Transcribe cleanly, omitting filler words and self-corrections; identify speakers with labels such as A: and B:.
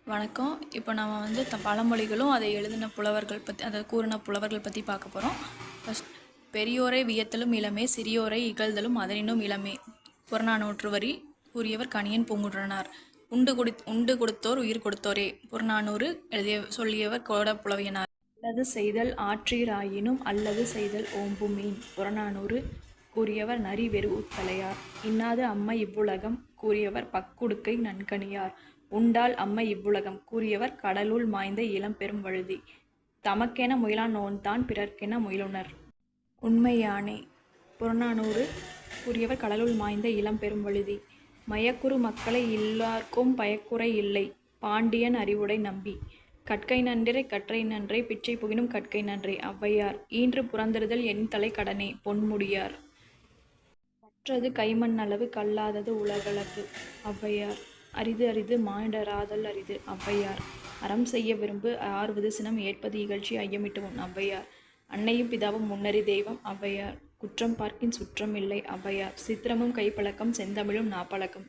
A: வணக்கம். இப்போ நம்ம வந்து பழமொழிகளும் அதை எழுதின புலவர்கள் பற்றி, அதை கூறின புலவர்கள் பற்றி பார்க்க போகிறோம். ஃபஸ்ட், பெரியோரை வியத்தலும் இளமே, சிறியோரை இகழ்தலும் அதனினும் இளமே. புறநானூற்று வரி கூறியவர் கணியன் பூங்குன்றனார். உண்டு கொடுத்தோர் உயிர் கொடுத்தோரே. புறநானூறு சொல்லியவர் கோட புலவியனார். அல்லது செய்தல் ஆற்றீராயினும் அல்லது செய்தல் ஓம்புமீன். புறநானூறு கூறியவர் நரி வெறு உத்தலையார். இன்னாது அம்மை இவ்வுலகம் கூறியவர் பக்குடுக்கை நன்கணியார். உண்டால் அம்மை இவ்வுலகம் கூறியவர் கடலுள் மாய்ந்த இளம்பெரும் வழுதி. தமக்கென முயலான் நோன்தான் பிறர்க்கென முயலுனர். உண்மையானே. புறநானூறு கூறியவர் கடலுள் மாய்ந்த இளம்பெரும் வழுதி. மயக்குறு மக்களை இல்லார்க்கும் பயக்குறை இல்லை பாண்டியன் அறிவுடை நம்பி. கற்கை நன்றே கற்றை நன்றே பிச்சை புகினும் கற்கை நன்றே. ஔவையார். ஈன்று புறந்தறுதல் எண்தலை கடனே. பொன்முடியார். கற்றது கைமண் அளவு கல்லாதது உலகளவு. ஔவையார். அரிது அரிது மானிடராதல் அரிது. ஔவையார். அறம் செய்ய விரும்பு ஆறுவது சினம் ஏற்பது இகழ்ச்சி ஐயமிட்டு உண். ஔவையார். அன்னையும் பிதாவும் முன்னறி தெய்வம். ஔவையார். குற்றம் பார்க்கின் சுற்றம் இல்லை. ஔவையார். சித்திரமும் கைப்பழக்கம் செந்தமிழும் நாப்பழக்கம்.